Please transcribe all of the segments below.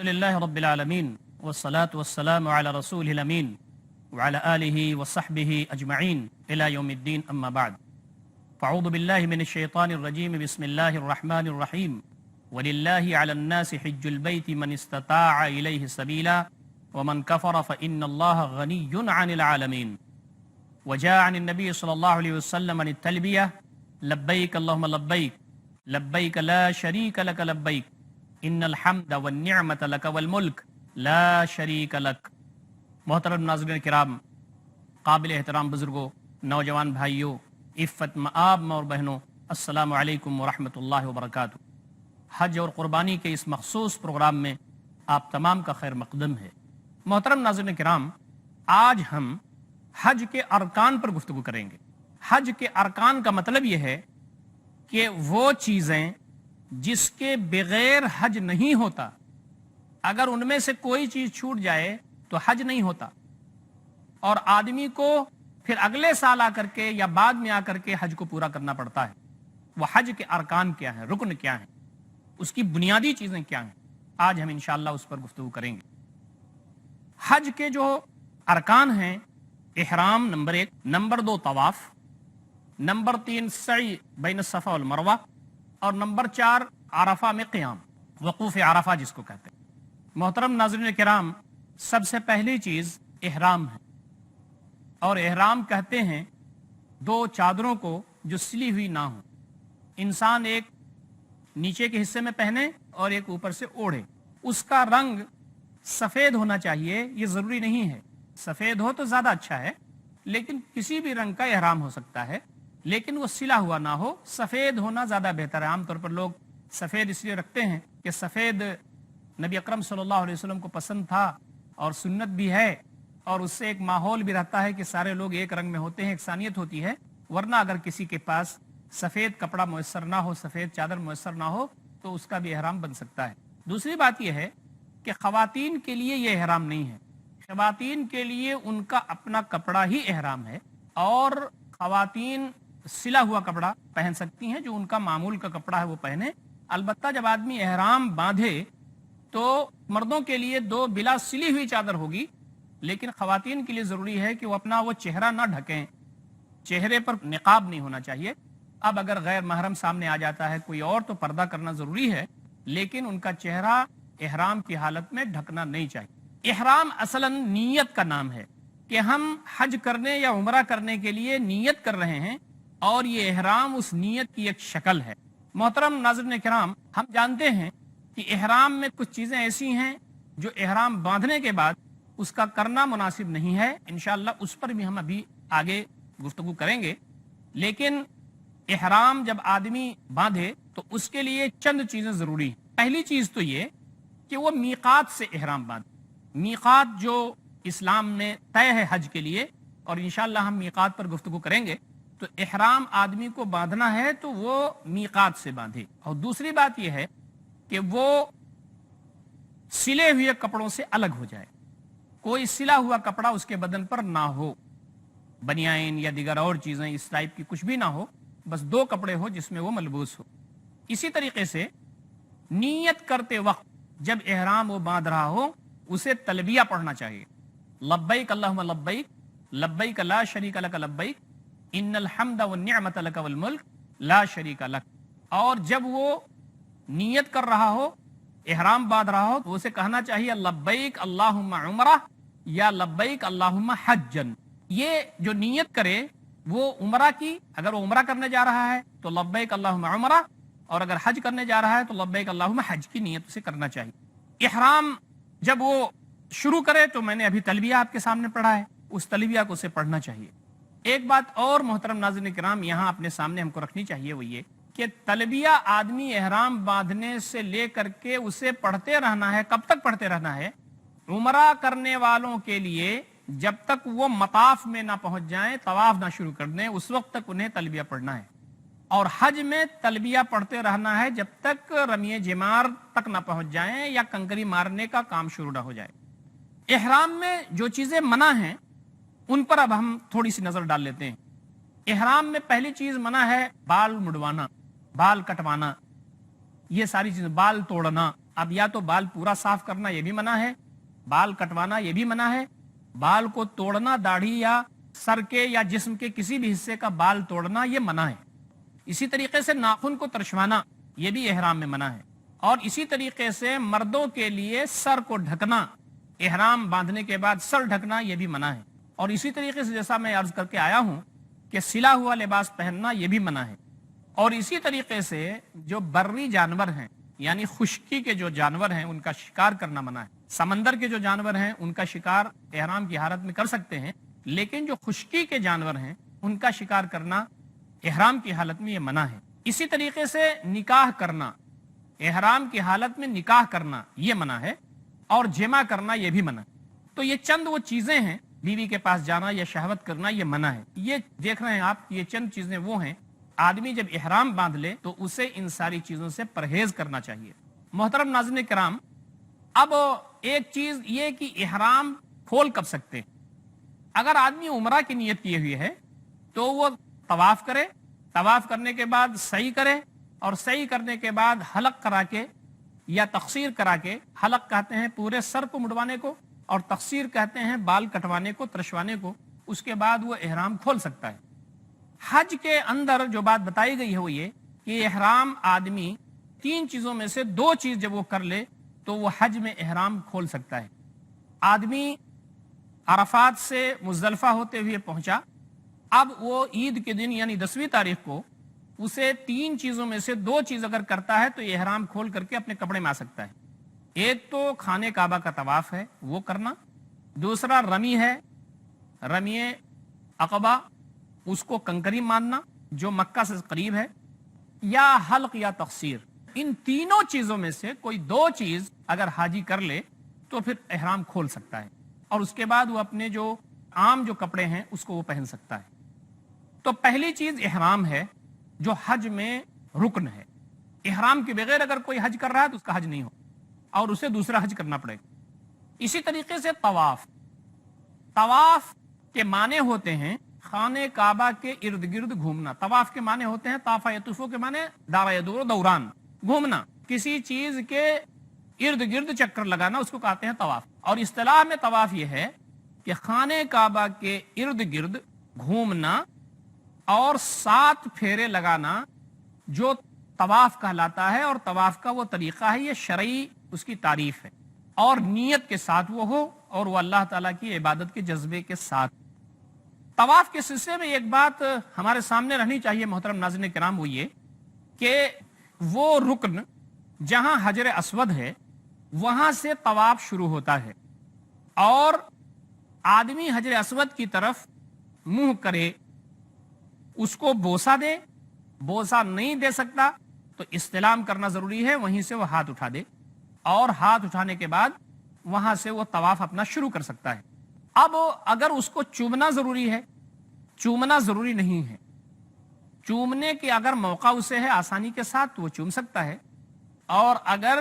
لله رب العالمين والصلاة والسلام على رسوله الأمين وعلى آله وصحبه أجمعين إلى يوم الدين أما بعد فأعوذ بالله من الشيطان الرجيم بسم الله الرحمن الرحيم ولله على الناس حج البيت من استطاع إليه سبيلا ومن كفر فإن الله غني عن العالمين وجاء عن النبي صلى الله عليه وسلم عن التلبية لبيك اللهم لبيك لبيك لا شريك لك لبيك ان الحمد والنعمت لك والملک لا شریک لک۔ محترم ناظرین کرام، قابل احترام بزرگوں، نوجوان بھائیوں، عفت مآب ماں اور بہنوں، السلام علیکم ورحمۃ اللہ وبرکاتہ۔ حج اور قربانی کے اس مخصوص پروگرام میں آپ تمام کا خیر مقدم ہے۔ محترم ناظرین کرام، آج ہم حج کے ارکان پر گفتگو کریں گے۔ حج کے ارکان کا مطلب یہ ہے کہ وہ چیزیں جس کے بغیر حج نہیں ہوتا، اگر ان میں سے کوئی چیز چھوٹ جائے تو حج نہیں ہوتا، اور آدمی کو پھر اگلے سال آ کر کے یا بعد میں آ کر کے حج کو پورا کرنا پڑتا ہے۔ وہ حج کے ارکان کیا ہیں، رکن کیا ہیں، اس کی بنیادی چیزیں کیا ہیں، آج ہم انشاءاللہ اس پر گفتگو کریں گے۔ حج کے جو ارکان ہیں، احرام نمبر 1، نمبر 2 طواف، نمبر 3 سعی بین الصفا والمروہ، اور نمبر 4 عرفہ میں قیام، وقوف عرفہ جس کو کہتے ہیں۔ محترم ناظرین کرام، سب سے پہلی چیز احرام ہے، اور احرام کہتے ہیں 2 چادروں کو جو سلی ہوئی نہ ہو، انسان ایک نیچے کے حصے میں پہنے اور ایک اوپر سے اوڑھے۔ اس کا رنگ سفید ہونا چاہیے، یہ ضروری نہیں ہے، سفید ہو تو زیادہ اچھا ہے، لیکن کسی بھی رنگ کا احرام ہو سکتا ہے، لیکن وہ سلا ہوا نہ ہو، سفید ہونا زیادہ بہتر ہے۔ عام طور پر لوگ سفید اس لیے رکھتے ہیں کہ سفید نبی اکرم صلی اللہ علیہ وسلم کو پسند تھا اور سنت بھی ہے، اور اس سے ایک ماحول بھی رہتا ہے کہ سارے لوگ ایک رنگ میں ہوتے ہیں، ایکسانیت ہوتی ہے۔ ورنہ اگر کسی کے پاس سفید کپڑا میسر نہ ہو، سفید چادر میسر نہ ہو، تو اس کا بھی احرام بن سکتا ہے۔ دوسری بات یہ ہے کہ خواتین کے لیے یہ احرام نہیں ہے، خواتین کے لیے ان کا اپنا کپڑا ہی احرام ہے، اور خواتین سلا ہوا کپڑا پہن سکتی ہیں، جو ان کا معمول کا کپڑا ہے وہ پہنے۔ البتہ جب آدمی احرام باندھے تو مردوں کے لیے 2 بلا سلی ہوئی چادر ہوگی، لیکن خواتین کے لیے ضروری ہے کہ وہ اپنا وہ چہرہ نہ ڈھکیں، چہرے پر نقاب نہیں ہونا چاہیے۔ اب اگر غیر محرم سامنے آ جاتا ہے کوئی اور تو پردہ کرنا ضروری ہے، لیکن ان کا چہرہ احرام کی حالت میں ڈھکنا نہیں چاہیے۔ احرام اصلاً نیت کا نام ہے کہ ہم حج کرنے یا عمرہ کرنے کے لیے نیت کر رہے ہیں، اور یہ احرام اس نیت کی ایک شکل ہے۔ محترم ناظرین کرام، ہم جانتے ہیں کہ احرام میں کچھ چیزیں ایسی ہیں جو احرام باندھنے کے بعد اس کا کرنا مناسب نہیں ہے، انشاءاللہ اس پر بھی ہم ابھی آگے گفتگو کریں گے۔ لیکن احرام جب آدمی باندھے تو اس کے لیے چند چیزیں ضروری ہیں۔ پہلی چیز تو یہ کہ وہ میقات سے احرام باندھے۔ میقات جو اسلام میں طے ہے حج کے لیے، اور انشاءاللہ ہم میقات پر گفتگو کریں گے، تو احرام آدمی کو باندھنا ہے تو وہ میقات سے باندھے۔ اور دوسری بات یہ ہے کہ وہ سلے ہوئے کپڑوں سے الگ ہو جائے، کوئی سلا ہوا کپڑا اس کے بدن پر نہ ہو، بنیان یا دیگر اور چیزیں اس ٹائپ کی کچھ بھی نہ ہو، بس 2 کپڑے ہو جس میں وہ ملبوس ہو۔ اسی طریقے سے نیت کرتے وقت جب احرام وہ باندھ رہا ہو، اسے تلبیہ پڑھنا چاہیے، لبیک اللہم لبیک لبیک لا شریک لک لبیک ان الحمد والنعمت لک والملک لا شریک لک۔ اور جب وہ نیت کر رہا ہو، احرام باندھ رہا ہو، تو اسے کہنا چاہیے لبیک اللہم عمرہ یا لبیک اللہم حجن۔ یہ جو نیت کرے وہ عمرہ کی، اگر وہ عمرہ کرنے جا رہا ہے تو لبیک اللہم عمرہ، اور اگر حج کرنے جا رہا ہے تو لبیک اللہم حج کی نیت اسے کرنا چاہیے۔ احرام جب وہ شروع کرے تو میں نے ابھی تلبیہ آپ کے سامنے پڑھا ہے، اس تلبیہ کو اسے پڑھنا چاہیے۔ ایک بات اور محترم ناظرین کرام یہاں اپنے سامنے ہم کو رکھنی چاہیے، وہ یہ کہ تلبیہ آدمی احرام باندھنے سے لے کر کے اسے پڑھتے رہنا ہے۔ کب تک پڑھتے رہنا ہے؟ عمرہ کرنے والوں کے لیے جب تک وہ مطاف میں نہ پہنچ جائیں، طواف نہ شروع کر دیں، اس وقت تک انہیں تلبیہ پڑھنا ہے۔ اور حج میں تلبیہ پڑھتے رہنا ہے جب تک رمی جمار تک نہ پہنچ جائیں یا کنکری مارنے کا کام شروع نہ ہو جائے۔ احرام میں جو چیزیں منع ہیں ان پر اب ہم تھوڑی سی نظر ڈال لیتے ہیں۔ احرام میں پہلی چیز منع ہے بال مڈوانا، بال کٹوانا، یہ ساری چیزیں، بال توڑنا، اب یا تو بال پورا صاف کرنا یہ بھی منع ہے، بال کٹوانا یہ بھی منع ہے، بال کو توڑنا، داڑھی یا سر کے یا جسم کے کسی بھی حصے کا بال توڑنا یہ منع ہے۔ اسی طریقے سے ناخن کو ترشوانا یہ بھی احرام میں منع ہے، اور اسی طریقے سے مردوں کے لیے سر کو ڈھکنا، احرام باندھنے کے بعد سر ڈھکنا یہ بھی منع ہے، اور اسی طریقے سے جیسا میں عرض کر کے آیا ہوں کہ سلا ہوا لباس پہننا یہ بھی منع ہے، اور اسی طریقے سے جو بری جانور ہیں یعنی خشکی کے جو جانور ہیں ان کا شکار کرنا منع ہے۔ سمندر کے جو جانور ہیں ان کا شکار احرام کی حالت میں کر سکتے ہیں، لیکن جو خشکی کے جانور ہیں ان کا شکار کرنا احرام کی حالت میں یہ منع ہے۔ اسی طریقے سے نکاح کرنا، احرام کی حالت میں نکاح کرنا یہ منع ہے، اور جمع کرنا یہ بھی منع ہے۔ تو یہ چند وہ چیزیں ہیں، بیوی کے پاس جانا یا شہوت کرنا یہ منع ہے۔ یہ دیکھ رہے ہیں آپ، یہ چند چیزیں وہ ہیں، آدمی جب احرام باندھ لے تو اسے ان ساری چیزوں سے پرہیز کرنا چاہیے۔ محترم ناظرین کرام، اب ایک چیز یہ کہ احرام کھول کب سکتے ہیں؟ اگر آدمی عمرہ کی نیت کیے ہوئے ہے تو وہ طواف کرے، طواف کرنے کے بعد سعی کرے، اور سعی کرنے کے بعد حلق کرا کے یا تقصیر کرا کے، حلق کہتے ہیں پورے سر کو مڑوانے کو، اور تقصیر کہتے ہیں بال کٹوانے کو، ترشوانے کو، اس کے بعد وہ احرام کھول سکتا ہے۔ حج کے اندر جو بات بتائی گئی ہے وہ یہ کہ احرام آدمی تین چیزوں میں سے دو چیز جب وہ کر لے تو وہ حج میں احرام کھول سکتا ہے۔ آدمی عرفات سے مزدلفہ ہوتے ہوئے پہنچا، اب وہ عید کے دن یعنی 10ویں تاریخ کو اسے تین چیزوں میں سے دو چیز اگر کرتا ہے تو یہ احرام کھول کر کے اپنے کپڑے میں آ سکتا ہے۔ ایک تو خانہ کعبہ کا طواف ہے وہ کرنا، دوسرا رمی ہے، رمی عقبہ، اس کو کنکری ماننا جو مکہ سے قریب ہے، یا حلق یا تقصیر۔ ان تینوں چیزوں میں سے کوئی دو چیز اگر حاجی کر لے تو پھر احرام کھول سکتا ہے، اور اس کے بعد وہ اپنے جو عام جو کپڑے ہیں اس کو وہ پہن سکتا ہے۔ تو پہلی چیز احرام ہے جو حج میں رکن ہے۔ احرام کے بغیر اگر کوئی حج کر رہا ہے تو اس کا حج نہیں ہو، اور اسے دوسرا حج کرنا پڑے گا۔ اسی طریقے سے طواف، طواف کے معنی ہوتے ہیں خانہ کعبہ کے ارد گرد گھومنا۔ طواف کے معنی ہوتے ہیں طاف یطوف کے معنی دار یدور، دوران، گھومنا، کسی چیز کے ارد گرد چکر لگانا، اس کو کہتے ہیں طواف۔ اور اصطلاح میں طواف یہ ہے کہ خانہ کعبہ کے ارد گرد گھومنا اور 7 پھیرے لگانا جو طواف کہلاتا ہے، اور طواف کا وہ طریقہ ہے، یہ شرعی اس کی تعریف ہے، اور نیت کے ساتھ وہ ہو، اور وہ اللہ تعالیٰ کی عبادت کے جذبے کے ساتھ۔ طواف کے سلسلے میں ایک بات ہمارے سامنے رہنی چاہیے محترم ناظرین کرام، وہ یہ کہ وہ رکن جہاں حجر اسود ہے وہاں سے طواف شروع ہوتا ہے، اور آدمی حجر اسود کی طرف منہ کرے، اس کو بوسہ دے، بوسہ نہیں دے سکتا تو استلام کرنا ضروری ہے، وہیں سے وہ ہاتھ اٹھا دے، اور ہاتھ اٹھانے کے بعد وہاں سے وہ طواف اپنا شروع کر سکتا ہے۔ اب اگر اس کو چومنا ضروری ہے، چومنا ضروری نہیں ہے، چومنے کے اگر موقع اسے ہے آسانی کے ساتھ تو وہ چوم سکتا ہے، اور اگر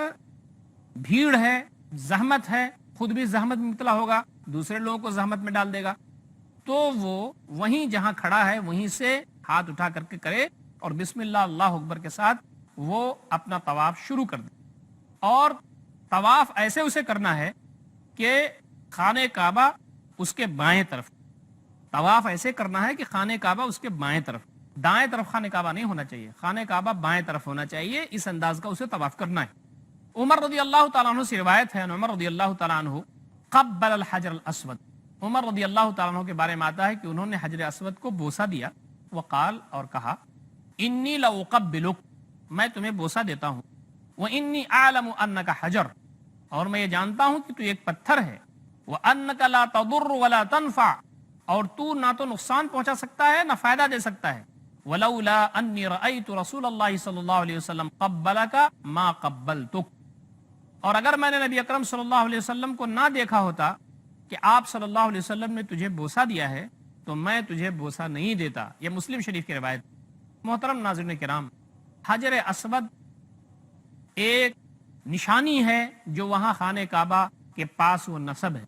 بھیڑ ہے، زحمت ہے، خود بھی زحمت میں مبتلا ہوگا، دوسرے لوگوں کو زحمت میں ڈال دے گا، تو وہ وہیں جہاں کھڑا ہے وہیں سے ہاتھ اٹھا کر کے کرے، اور بسم اللہ اللہ اکبر کے ساتھ وہ اپنا طواف شروع کر دے۔ اور طواف ایسے اسے کرنا ہے کہ خانہ کعبہ اس کے بائیں طرف، طواف ایسے کرنا ہے کہ خانہ کعبہ اس کے بائیں طرف، دائیں طرف خانہ کعبہ نہیں ہونا چاہیے، خانہ کعبہ بائیں طرف ہونا چاہیے، اس انداز کا اسے طواف کرنا ہے۔ عمر رضی اللہ تعالیٰ عنہ سے روایت ہے، عمر رضی اللہ تعالیٰ عنہ قبل الحجر الاسود، عمر رضی اللہ تعالیٰ عنہ کے بارے میں آتا ہے کہ انہوں نے حجر اسود کو بوسہ دیا، وقال، اور کہا، انی لاقبلک، میں تمہیں بوسہ دیتا ہوں، وانی اعلم انک حجر، اور میں یہ جانتا ہوں کہ تو ایک پتھر ہے، وانک لا تضر ولا تنفع، اور تو نہ تو نقصان پہنچا سکتا ہے نہ فائدہ دے سکتا ہے، ولولا انی رأیت رسول اللہ صلی اللہ علیہ وسلم قبلک ما قبلتک، اور اگر میں نے نبی اکرم صلی اللہ علیہ وسلم کو نہ دیکھا ہوتا کہ آپ صلی اللہ علیہ وسلم نے تجھے بوسہ دیا ہے تو میں تجھے بوسہ نہیں دیتا۔ یہ مسلم شریف کی روایت۔ محترم ناظرین کرام، حجر اسود ایک نشانی ہے جو وہاں خانہ کعبہ کے پاس وہ نصب ہے،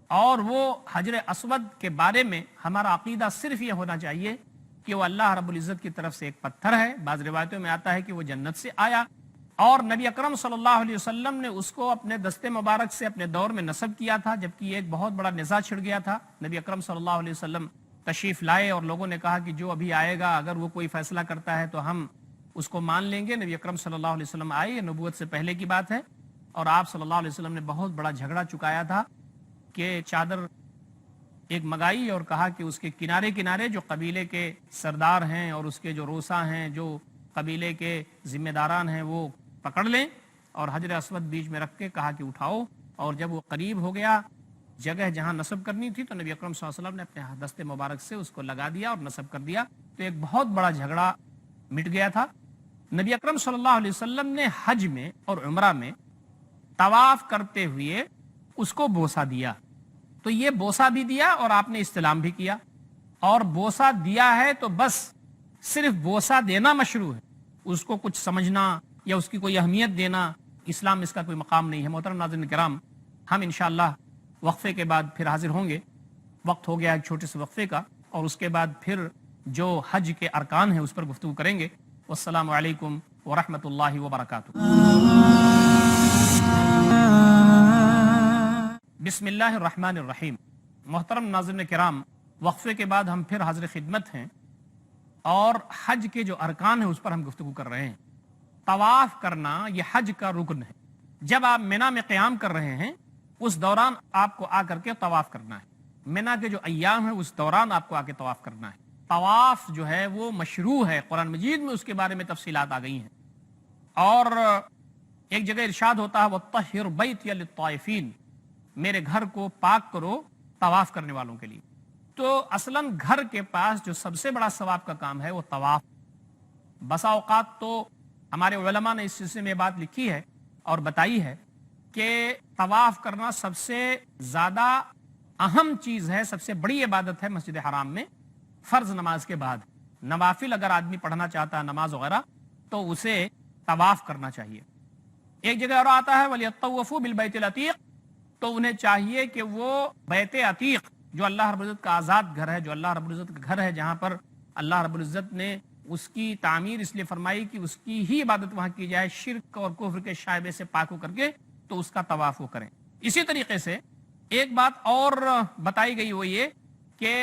اور وہ حجر اسود کے بارے میں ہمارا عقیدہ صرف یہ ہونا چاہیے کہ وہ اللہ رب العزت کی طرف سے ایک پتھر ہے۔ بعض روایتوں میں آتا ہے کہ وہ جنت سے آیا، اور نبی اکرم صلی اللہ علیہ وسلم نے اس کو اپنے دستے مبارک سے اپنے دور میں نصب کیا تھا، جبکہ ایک بہت بڑا نزاع چھڑ گیا تھا۔ نبی اکرم صلی اللہ علیہ وسلم تشریف لائے اور لوگوں نے کہا کہ جو ابھی آئے گا اگر وہ کوئی فیصلہ کرتا ہے تو ہم اس کو مان لیں گے۔ نبی اکرم صلی اللہ علیہ وسلم آئے، یہ نبوت سے پہلے کی بات ہے، اور آپ صلی اللہ علیہ وسلم نے بہت بڑا جھگڑا چکایا تھا کہ چادر ایک منگائی اور کہا کہ اس کے کنارے کنارے جو قبیلے کے سردار ہیں اور اس کے جو روسا ہیں، جو قبیلے کے ذمہ داران ہیں، وہ پکڑ لیں، اور حجر اسود بیچ میں رکھ کے کہا کہ اٹھاؤ۔ اور جب وہ قریب ہو گیا جگہ جہاں نصب کرنی تھی تو نبی اکرم صلی اللہ علیہ وسلم نے اپنے دست مبارک سے اس کو لگا دیا اور نصب کر دیا، تو ایک بہت بڑا جھگڑا مٹ گیا تھا۔ نبی اکرم صلی اللہ علیہ وسلم نے حج میں اور عمرہ میں طواف کرتے ہوئے اس کو بوسہ دیا، تو یہ بوسہ بھی دیا اور آپ نے استلام بھی کیا، اور بوسہ دیا ہے تو بس صرف بوسہ دینا مشروع ہے، اس کو کچھ سمجھنا یا اس کی کوئی اہمیت دینا اسلام میں اس کا کوئی مقام نہیں ہے۔ محترم ناظرین کرام، ہم انشاءاللہ وقفے کے بعد پھر حاضر ہوں گے۔ وقت ہو گیا ایک چھوٹے سے وقفے کا، اور اس کے بعد پھر جو حج کے ارکان ہیں اس پر گفتگو کریں گے۔ والسلام علیکم ورحمۃ اللہ وبرکاتہ۔ بسم اللہ الرحمن الرحیم۔ محترم ناظرین کرام، وقفے کے بعد ہم پھر حاضر خدمت ہیں، اور حج کے جو ارکان ہیں اس پر ہم گفتگو کر رہے ہیں۔ طواف کرنا یہ حج کا رکن ہے۔ جب آپ منا میں قیام کر رہے ہیں اس دوران آپ کو آ کر کے طواف کرنا ہے۔ منا کے جو ایام ہیں اس دوران آپ کو آ کے طواف کرنا ہے۔ طواف جو ہے وہ مشروع ہے، قرآن مجید میں اس کے بارے میں تفصیلات آ گئی ہیں، اور ایک جگہ ارشاد ہوتا ہے وَطَّهِّرْ بَيْتِيَ لِلطَّائِفِينَ، میرے گھر کو پاک کرو طواف کرنے والوں کے لیے۔ تو اصلاً گھر کے پاس جو سب سے بڑا ثواب کا کام ہے وہ طواف۔ بسا اوقات تو ہمارے علماء نے اس سلسلے میں بات لکھی ہے اور بتائی ہے کہ طواف کرنا سب سے زیادہ اہم چیز ہے، سب سے بڑی عبادت ہے مسجد حرام میں فرض نماز کے بعد۔ نوافل اگر آدمی پڑھنا چاہتا ہے نماز وغیرہ تو اسے طواف کرنا چاہیے۔ ایک جگہ اور آتا ہے وَلْيَطَّوَّفُوا بِالْبَيْتِ الْعَتِيقِ، تو انہیں چاہیے کہ وہ بیت عتیق جو اللہ رب العزت کا آزاد گھر ہے، جو اللہ رب العزت کا گھر ہے، جہاں پر اللہ رب العزت نے اس کی تعمیر اس لیے فرمائی کہ اس کی ہی عبادت وہاں کی جائے، شرک اور کفر کے شائبے سے پاک ہو کر کے، تو اس کا طواف وہ کریں۔ اسی طریقے سے ایک بات اور بتائی گئی وہ یہ کہ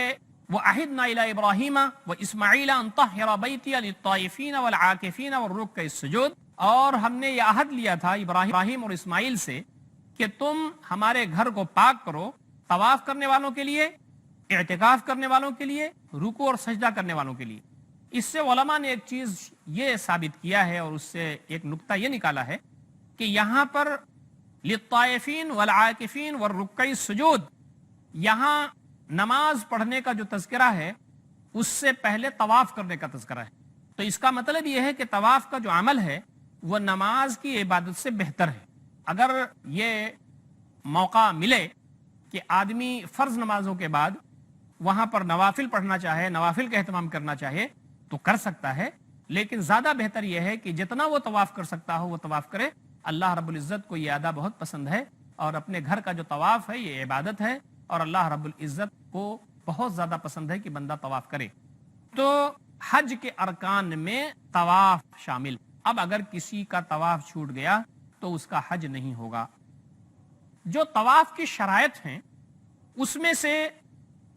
وَأَحِدْنَا إِلَىٰ إِبْرَاهِيمَ وَإِسْمَاعِيلَ أَن طَهِّرَ بَيْتِيَ لِلطَّائِفِينَ وَالْعَاكِفِينَ وَالرُّكَّعِ السُّجُودِ، اور ہم نے یہ عہد لیا تھا ابراہیم اور اسماعیل سے کہ تم ہمارے گھر کو پاک کرو طواف کرنے والوں کے لیے، اعتکاف کرنے والوں کے لیے، رکوع اور سجدہ کرنے والوں کے لیے۔ اس سے علماء نے ایک چیز یہ ثابت کیا ہے اور اس سے ایک نقطہ یہ نکالا ہے کہ یہاں پر للطائفین والعاکفین والرکع السجود، یہاں نماز پڑھنے کا جو تذکرہ ہے اس سے پہلے طواف کرنے کا تذکرہ ہے۔ تو اس کا مطلب یہ ہے کہ طواف کا جو عمل ہے وہ نماز کی عبادت سے بہتر ہے۔ اگر یہ موقع ملے کہ آدمی فرض نمازوں کے بعد وہاں پر نوافل پڑھنا چاہے، نوافل کا اہتمام کرنا چاہے تو کر سکتا ہے، لیکن زیادہ بہتر یہ ہے کہ جتنا وہ طواف کر سکتا ہو وہ طواف کرے۔ اللہ رب العزت کو یہ ادا بہت پسند ہے، اور اپنے گھر کا جو طواف ہے یہ عبادت ہے، اور اللہ رب العزت کو بہت زیادہ پسند ہے کہ بندہ طواف کرے۔ تو حج کے ارکان میں طواف شامل۔ اب اگر کسی کا طواف چھوٹ گیا تو اس کا حج نہیں ہوگا۔ جو طواف کی شرائط ہیں اس میں سے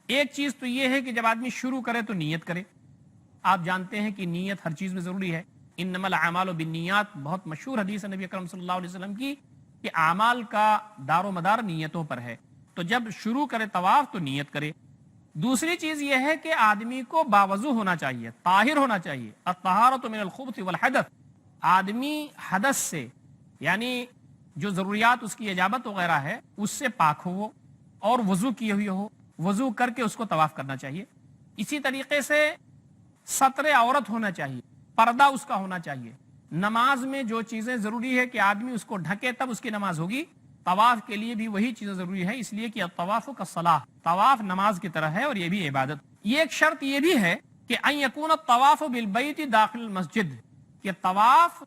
ایک چیز تو یہ ہے کہ جب آدمی شروع کرے تو نیت کرے۔ آپ جانتے ہیں کہ نیت ہر چیز میں ضروری ہے۔ انما الاعمال بالنیات، بہت مشہور حدیث ہے نبی اکرم صلی اللہ علیہ وسلم کی کہ اعمال کا دار و مدار نیتوں پر ہے۔ تو جب شروع کرے طواف تو نیت کرے۔ دوسری چیز یہ ہے کہ آدمی کو باوضو ہونا چاہیے، طاہر ہونا چاہیے۔ الطہارۃ من الخبث والحدث، آدمی حدث سے یعنی جو ضروریات اس کی اجابت وغیرہ ہے اس سے پاک ہو اور وضو کیے ہوئے ہو، وضو کر کے اس کو طواف کرنا چاہیے۔ اسی طریقے سے ستر عورت ہونا چاہیے، پردہ اس کا ہونا چاہیے۔ نماز میں جو چیزیں ضروری ہے کہ آدمی اس کو ڈھکے تب اس کی نماز ہوگی، طواف کے لیے بھی وہی چیزیں ضروری ہے، اس لیے کہ الطواف کالصلاۃ، طواف نماز کی طرح ہے اور یہ بھی عبادت۔ یہ ایک شرط یہ بھی ہے کہ ان یکون الطواف بالبیت داخل المسجد، کہ طواف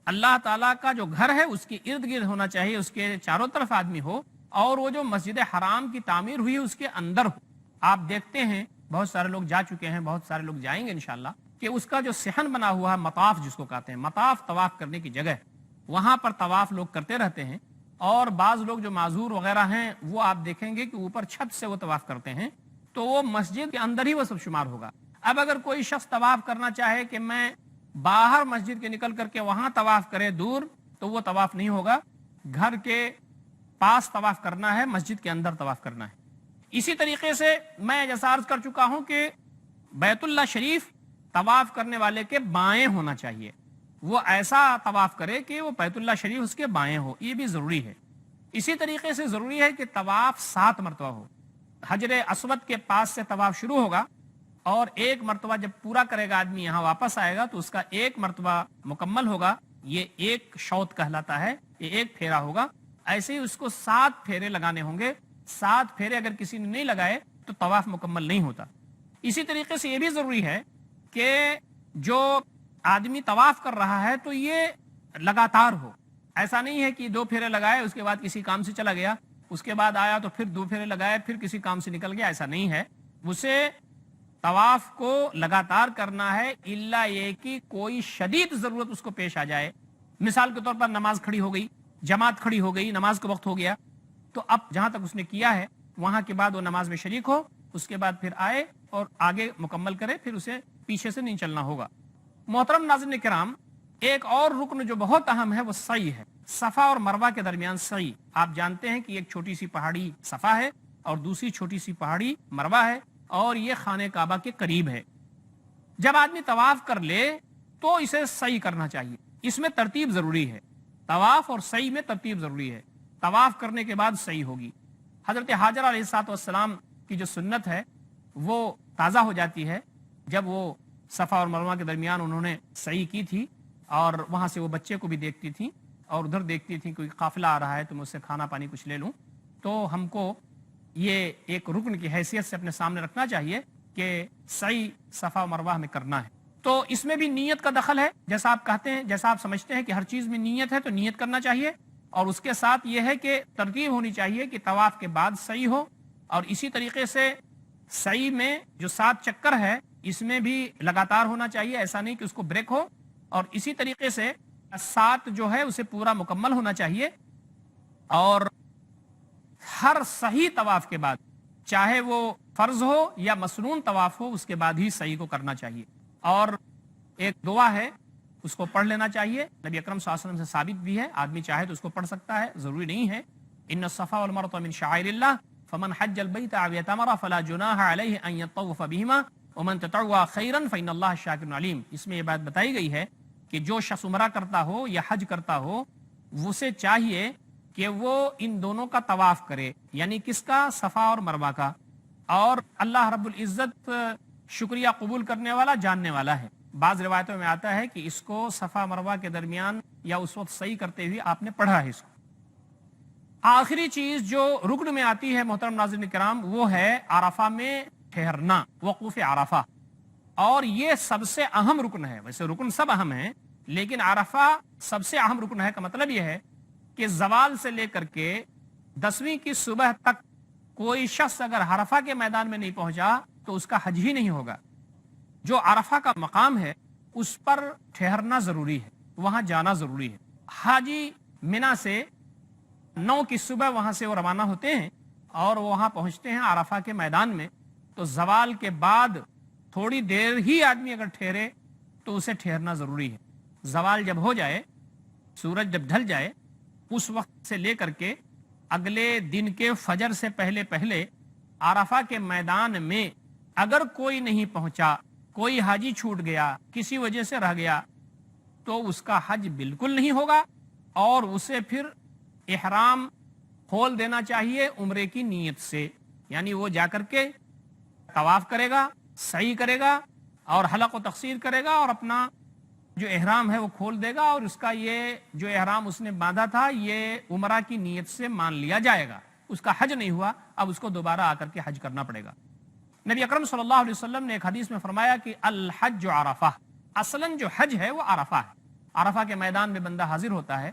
اللہ تعالیٰ کا جو گھر ہے اس کے ارد گرد ہونا چاہیے، اس کے چاروں طرف آدمی ہو، اور وہ جو مسجد حرام کی تعمیر ہوئی ہے اس کے اندر ہو۔ آپ دیکھتے ہیں بہت سارے لوگ جا چکے ہیں، بہت سارے لوگ جائیں گے انشاءاللہ، کہ اس کا جو صحن بنا ہوا ہے، مطاف جس کو کہتے ہیں، مطاف طواف کرنے کی جگہ، وہاں پر طواف لوگ کرتے رہتے ہیں، اور بعض لوگ جو معذور وغیرہ ہیں وہ آپ دیکھیں گے کہ اوپر چھت سے وہ طواف کرتے ہیں، تو وہ مسجد کے اندر ہی وہ سب شمار ہوگا۔ اب اگر کوئی شخص طواف کرنا چاہے کہ میں باہر مسجد کے نکل کر کے وہاں طواف کرے دور، تو وہ طواف نہیں ہوگا، گھر کے پاس طواف کرنا ہے، مسجد کے اندر طواف کرنا ہے۔ اسی طریقے سے میں جیسا عرض کر چکا ہوں کہ بیت اللہ شریف طواف کرنے والے کے بائیں ہونا چاہیے، وہ ایسا طواف کرے کہ وہ بیت اللہ شریف اس کے بائیں ہو، یہ بھی ضروری ہے۔ اسی طریقے سے ضروری ہے کہ طواف 7 مرتبہ ہو۔ حجر اسود کے پاس سے طواف شروع ہوگا، اور ایک مرتبہ جب پورا کرے گا آدمی یہاں واپس آئے گا تو اس کا ایک مرتبہ مکمل ہوگا، یہ ایک شوط کہلاتا ہے، یہ ایک پھیرا ہوگا۔ ایسے ہی اس کو 7 پھیرے لگانے ہوں گے، 7 پھیرے اگر کسی نے نہیں لگائے تو طواف مکمل نہیں ہوتا۔ اسی طریقے سے یہ بھی ضروری ہے کہ جو آدمی طواف کر رہا ہے تو یہ لگاتار ہو، ایسا نہیں ہے کہ 2 پھیرے لگائے اس کے بعد کسی کام سے چلا گیا، اس کے بعد آیا تو پھر 2 پھیرے لگائے پھر کسی کام سے نکل گیا، ایسا نہیں ہے۔ اسے طواف کو لگاتار کرنا ہے، الا یہ کہ کوئی شدید ضرورت اس کو پیش آ جائے، مثال کے طور پر نماز کھڑی ہو گئی، جماعت کھڑی ہو گئی، نماز کا وقت ہو گیا، تو اب جہاں تک اس نے کیا ہے وہاں کے بعد وہ نماز میں شریک ہو، اس کے بعد پھر آئے اور آگے مکمل کرے، پھر اسے پیچھے سے نہیں چلنا ہوگا۔ محترم ناظرین کرام، ایک اور رکن جو بہت اہم ہے وہ سعی ہے، صفا اور مروہ کے درمیان سعی۔ آپ جانتے ہیں کہ ایک چھوٹی سی پہاڑی صفا ہے اور دوسری چھوٹی سی پہاڑی مروہ ہے، اور یہ خانہ کعبہ کے قریب ہے۔ جب آدمی طواف کر لے تو اسے سعی کرنا چاہیے، اس میں ترتیب ضروری ہے، طواف اور سعی میں ترتیب ضروری ہے۔ طواف کرنے کے بعد سعی ہوگی۔ حضرت حاجر علیہ السلام کی جو سنت ہے وہ تازہ ہو جاتی ہے جب وہ صفا اور مروہ کے درمیان انہوں نے سعی کی تھی، اور وہاں سے وہ بچے کو بھی دیکھتی تھی اور ادھر دیکھتی تھی کوئی قافلہ آ رہا ہے تو میں اس سے کھانا پانی کچھ لے لوں۔ تو ہم کو یہ ایک رکن کی حیثیت سے اپنے سامنے رکھنا چاہیے کہ سعی صفا و مروہ میں کرنا ہے۔ تو اس میں بھی نیت کا دخل ہے، جیسا آپ کہتے ہیں، جیسا آپ سمجھتے ہیں کہ ہر چیز میں نیت ہے تو نیت کرنا چاہیے، اور اس کے ساتھ یہ ہے کہ ترتیب ہونی چاہیے کہ طواف کے بعد سعی ہو، اور اسی طریقے سے سعی میں جو 7 چکر ہے اس میں بھی لگاتار ہونا چاہیے، ایسا نہیں کہ اس کو بریک ہو، اور اسی طریقے سے 7 جو ہے اسے پورا مکمل ہونا چاہیے، اور ہر صحیح طواف کے بعد چاہے وہ فرض ہو یا مسنون طواف ہو اس کے بعد ہی صحیح کو کرنا چاہیے۔ اور ایک دعا ہے اس کو پڑھ لینا چاہیے، نبی اکرم صلی اللہ علیہ وسلم سے ثابت بھی ہے، آدمی چاہے تو اس کو پڑھ سکتا ہے، ضروری نہیں ہے۔ ان الصفا والمروہ من شعائر اللہ فمن حج البیت او اعتمر فلا جناح علیہ ان یطوف بہما ومن تطوع خیرا فان اللہ شاکر علیم۔ اس میں یہ بات بتائی گئی ہے کہ جو شخص عمرہ کرتا ہو یا حج کرتا ہو اسے چاہیے کہ وہ ان دونوں کا طواف کرے، یعنی کس کا؟ صفا اور مروہ کا، اور اللہ رب العزت شکریہ قبول کرنے والا، جاننے والا ہے۔ بعض روایتوں میں آتا ہے کہ اس کو صفا مروہ کے درمیان یا اس وقت صحیح کرتے ہوئے آپ نے پڑھا ہے اس کو۔ آخری چیز جو رکن میں آتی ہے محترم ناظرین کرام وہ ہے عرفہ میں ٹھہرنا، وقوف عرفہ، اور یہ سب سے اہم رکن ہے۔ ویسے رکن سب اہم ہیں لیکن عرفہ سب سے اہم رکن ہے، کا مطلب یہ ہے کہ زوال سے لے کر کے 10ویں کی صبح تک کوئی شخص اگر عرفہ کے میدان میں نہیں پہنچا تو اس کا حج ہی نہیں ہوگا۔ جو عرفہ کا مقام ہے اس پر ٹھہرنا ضروری ہے، وہاں جانا ضروری ہے۔ حاجی منی سے 9 کی صبح وہاں سے وہ روانہ ہوتے ہیں اور وہاں پہنچتے ہیں عرفہ کے میدان میں، تو زوال کے بعد تھوڑی دیر ہی آدمی اگر ٹھہرے تو اسے ٹھہرنا ضروری ہے۔ زوال جب ہو جائے، سورج جب ڈھل جائے، اس وقت سے لے کر کے اگلے دن کے فجر سے پہلے پہلے عرفہ کے میدان میں اگر کوئی نہیں پہنچا، کوئی حاجی چھوٹ گیا، کسی وجہ سے رہ گیا، تو اس کا حج بالکل نہیں ہوگا، اور اسے پھر احرام کھول دینا چاہیے عمرے کی نیت سے، یعنی وہ جا کر کے طواف کرے گا، سعی کرے گا اور حلق و تقصیر کرے گا، اور اپنا جو احرام ہے وہ کھول دے گا، اور اس کا یہ جو احرام اس نے باندھا تھا یہ عمرہ کی نیت سے مان لیا جائے گا، اس کا حج نہیں ہوا، اب اس کو دوبارہ آ کر کے حج کرنا پڑے گا۔ نبی اکرم صلی اللہ علیہ وسلم نے ایک حدیث میں فرمایا کہ الحج عرفہ، اصلاً جو حج ہے وہ عرفہ ہے۔ عرفہ کے میدان میں بندہ حاضر ہوتا ہے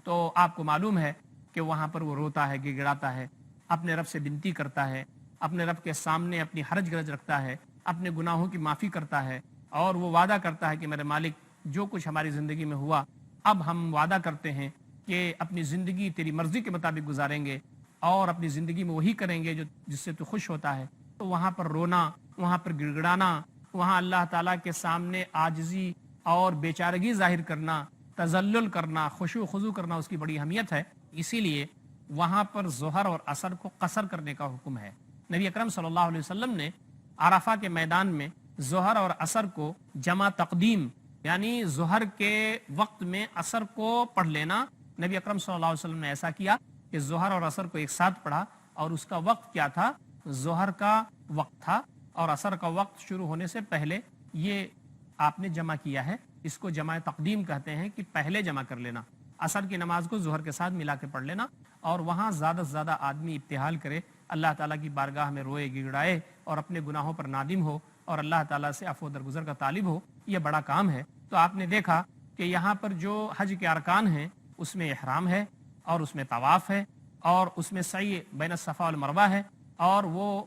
تو آپ کو معلوم ہے کہ وہاں پر وہ روتا ہے، گڑ گڑاتا ہے، اپنے رب سے بنتی کرتا ہے، اپنے رب کے سامنے اپنی حرج گرج رکھتا ہے، اپنے گناہوں کی معافی کرتا ہے، اور وہ وعدہ کرتا ہے کہ میرے مالک جو کچھ ہماری زندگی میں ہوا اب ہم وعدہ کرتے ہیں کہ اپنی زندگی تیری مرضی کے مطابق گزاریں گے اور اپنی زندگی میں وہی کریں گے جو جس سے تو خوش ہوتا ہے. تو وہاں پر رونا، وہاں پر گڑ گڑانا، وہاں اللہ تعالیٰ کے سامنے عاجزی اور بیچارگی ظاہر کرنا، تذلل کرنا، خشوع و خضوع کرنا اس کی بڑی اہمیت ہے. اسی لیے وہاں پر ظہر اور عصر کو قصر کرنے کا حکم ہے. نبی اکرم صلی اللہ علیہ وسلم نے عرفہ کے میدان میں ظہر اور عصر کو جمع تقدیم، یعنی ظہر کے وقت میں عصر کو پڑھ لینا، نبی اکرم صلی اللہ علیہ وسلم نے ایسا کیا کہ ظہر اور عصر کو ایک ساتھ پڑھا. اور اس کا وقت کیا تھا؟ ظہر کا وقت تھا اور عصر کا وقت شروع ہونے سے پہلے یہ آپ نے جمع کیا ہے. اس کو جمع تقدیم کہتے ہیں کہ پہلے جمع کر لینا. عصر کی نماز کو ظہر کے ساتھ ملا کے پڑھ لینا اور وہاں زیادہ سے زیادہ آدمی ابتہال کرے، اللہ تعالیٰ کی بارگاہ میں روئے گڑگڑائے اور اپنے گناہوں پر نادم ہو اور اللہ تعالیٰ سے عفو درگزر کا طالب ہو. یہ بڑا کام ہے. تو آپ نے دیکھا کہ یہاں پر جو حج کے ارکان ہیں اس میں احرام ہے اور اس میں طواف ہے اور اس میں سعی بین الصفا والمروہ ہے اور وہ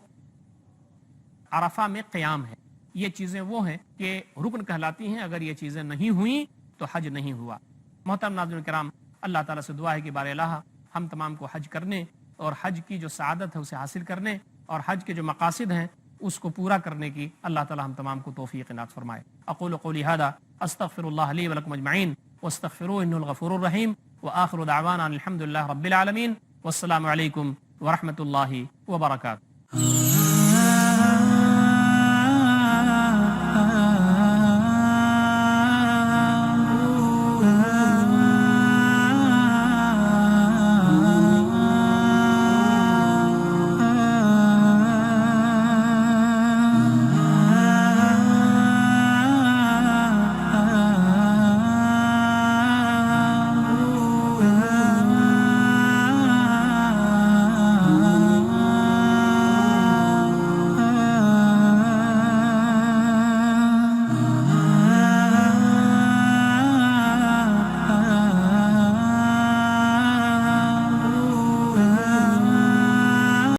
عرفہ میں قیام ہے. یہ چیزیں وہ ہیں کہ رکن کہلاتی ہیں. اگر یہ چیزیں نہیں ہوئیں تو حج نہیں ہوا. محترم ناظرین کرام، اللہ تعالیٰ سے دعا ہے کہ بار الہ ہم تمام کو حج کرنے اور حج کی جو سعادت ہے اسے حاصل کرنے اور حج کے جو مقاصد ہیں اس کو پورا کرنے کی اللہ تعالیٰ ہم تمام کو توفیق عنایت فرمائے. اقول قولی ھذا استغفر اللہ لی ولکم اجمعین واستغفروہ انہ الغفور الرحیم وآخر دعوانا الحمد للہ رب العالمین والسلام علیکم ورحمۃ اللہ وبرکاتہ.